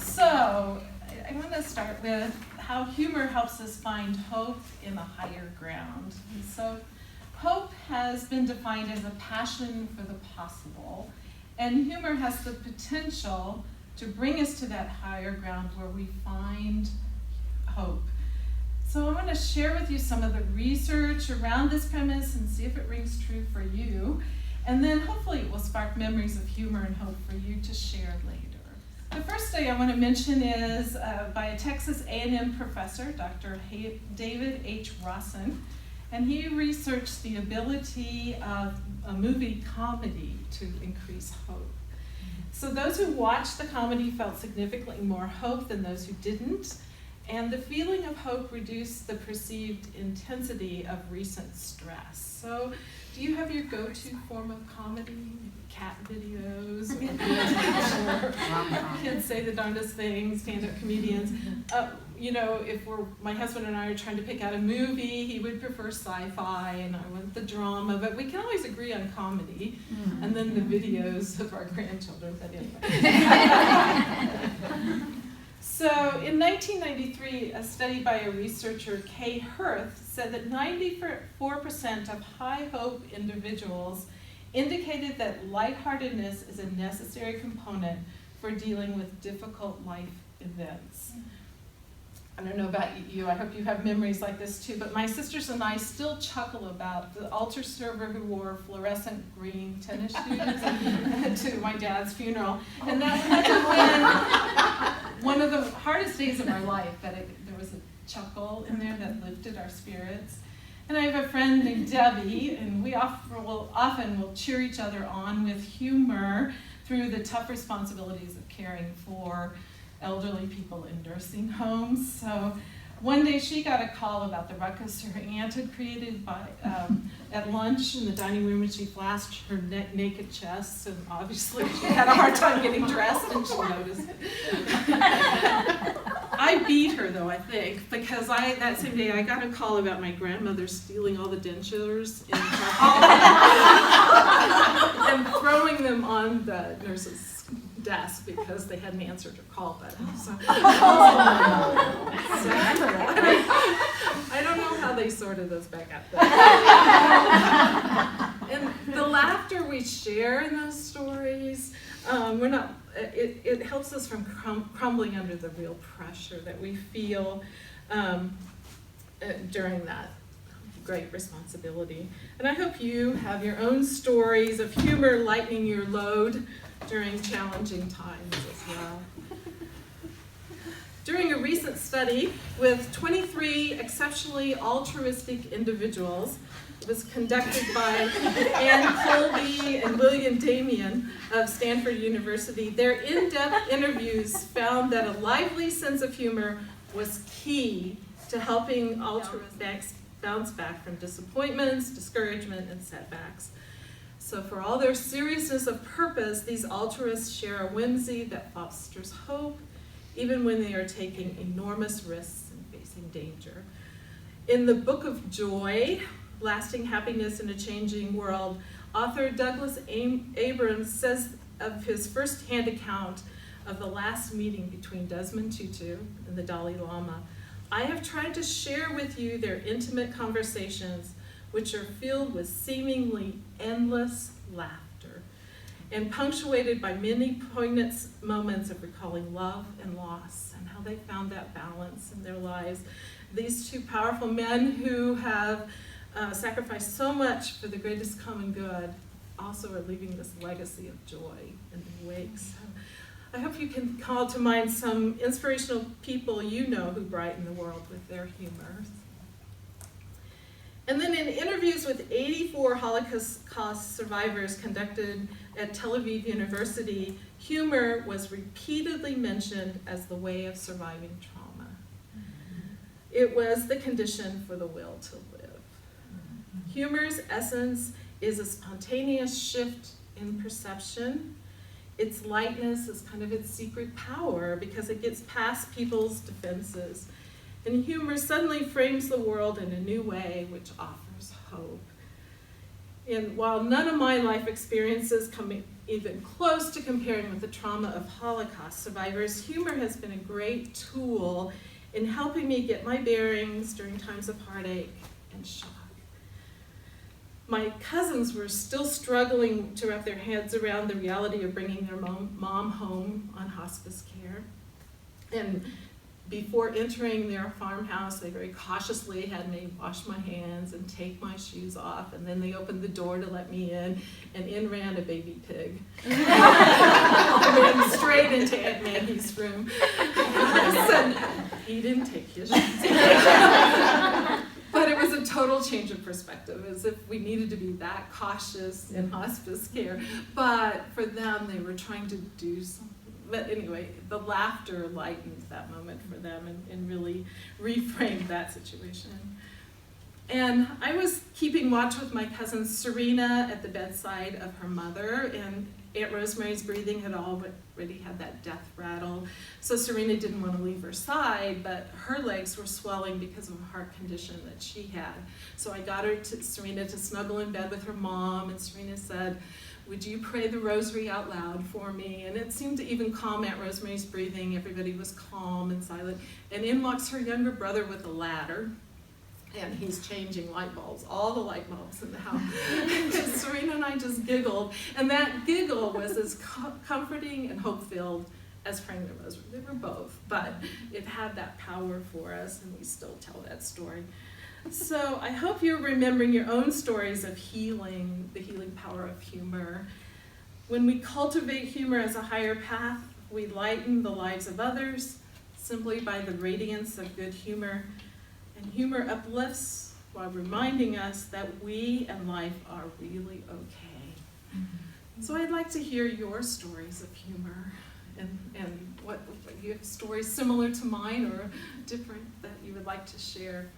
So, I want to start with how humor helps us find hope in the higher ground. And so, hope has been defined as a passion for the possible, and humor has the potential to bring us to that higher ground where we find hope. So I want to share with you some of the research around this premise and see if it rings true for you. And then hopefully it will spark memories of humor and hope for you to share later. The first study I want to mention is by a Texas A&M professor, Dr. David H. Rawson, and he researched the ability of a movie comedy to increase hope. So those who watched the comedy felt significantly more hope than those who didn't, and the feeling of hope reduced the perceived intensity of recent stress. So do you have your go-to form of comedy? Maybe cat videos, kids say the darndest things, stand-up comedians. If my husband and I are trying to pick out a movie, he would prefer sci-fi and I want the drama, but we can always agree on comedy. And then the videos of our grandchildren, but anyway. So in 1993, a study by a researcher, Kay Hirth, said that 94% of high hope individuals indicated that lightheartedness is a necessary component for dealing with difficult life events. I don't know about you, I hope you have memories like this too, but my sisters and I still chuckle about the altar server who wore fluorescent green tennis shoes to my dad's funeral. And that had to have been one of the hardest days of our life, but there was a chuckle in there that lifted our spirits. And I have a friend named Debbie, and we often will cheer each other on with humor through the tough responsibilities of caring for elderly people in nursing homes. So one day she got a call about the ruckus her aunt had created at lunch in the dining room, and she flashed her naked chest, and obviously she had a hard time getting dressed, and she noticed it. I beat her though, I think, because that same day I got a call about my grandmother stealing all the dentures in and throwing them on the nurse's desk because they hadn't answered her call button. So, I don't know how they sorted those back out. And the laughter we share in those stories, it helps us from crumbling under the real pressure that we feel during that great responsibility. And I hope you have your own stories of humor lightening your load during challenging times as well. During a recent study with 23 exceptionally altruistic individuals, it was conducted by Ann Colby and William Damian of Stanford University. Their in-depth interviews found that a lively sense of humor was key to helping altruists bounce back from disappointments, discouragement, and setbacks. So for all their seriousness of purpose, these altruists share a whimsy that fosters hope, even when they are taking enormous risks and facing danger. In the Book of Joy, Lasting Happiness in a Changing World, author Douglas Abrams says of his first-hand account of the last meeting between Desmond Tutu and the Dalai Lama, "I have tried to share with you their intimate conversations, which are filled with seemingly endless laughter and punctuated by many poignant moments of recalling love and loss and how they found that balance in their lives." These two powerful men who have sacrificed so much for the greatest common good also are leaving this legacy of joy in their wake. So I hope you can call to mind some inspirational people you know who brighten the world with their humor. And then in interviews with 84 Holocaust survivors conducted at Tel Aviv University, humor was repeatedly mentioned as the way of surviving trauma. It was the condition for the will to live. Humor's essence is a spontaneous shift in perception. Its lightness is kind of its secret power because it gets past people's defenses. And humor suddenly frames the world in a new way, which offers hope. And while none of my life experiences even close to comparing with the trauma of Holocaust survivors, humor has been a great tool in helping me get my bearings during times of heartache and shock. My cousins were still struggling to wrap their heads around the reality of bringing their mom home on hospice care. And before entering their farmhouse, they very cautiously had me wash my hands and take my shoes off, and then they opened the door to let me in, and in ran a baby pig. Ran straight into Aunt Maggie's room. And he didn't take his shoes off. But it was a total change of perspective, as if we needed to be that cautious in hospice care. But for them, they were trying to do something. But anyway, the laughter lightened that moment for them and really reframed that situation. And I was keeping watch with my cousin Serena at the bedside of her mother, and Aunt Rosemary's breathing had already had that death rattle. So Serena didn't want to leave her side, but her legs were swelling because of a heart condition that she had. So I got Serena to snuggle in bed with her mom, and Serena said, "Would you pray the rosary out loud for me?" And it seemed to even calm Aunt Rosemary's breathing. Everybody was calm and silent. And in walks her younger brother with a ladder, and he's changing light bulbs, all the light bulbs in the house. And Serena and I just giggled, and that giggle was as comforting and hope-filled as praying the rosary. They were both, but it had that power for us, and we still tell that story. So I hope you're remembering your own stories of healing, the healing power of humor. When we cultivate humor as a higher path, we lighten the lives of others simply by the radiance of good humor. And humor uplifts while reminding us that we and life are really okay. So I'd like to hear your stories of humor, and what you have stories similar to mine or different that you would like to share.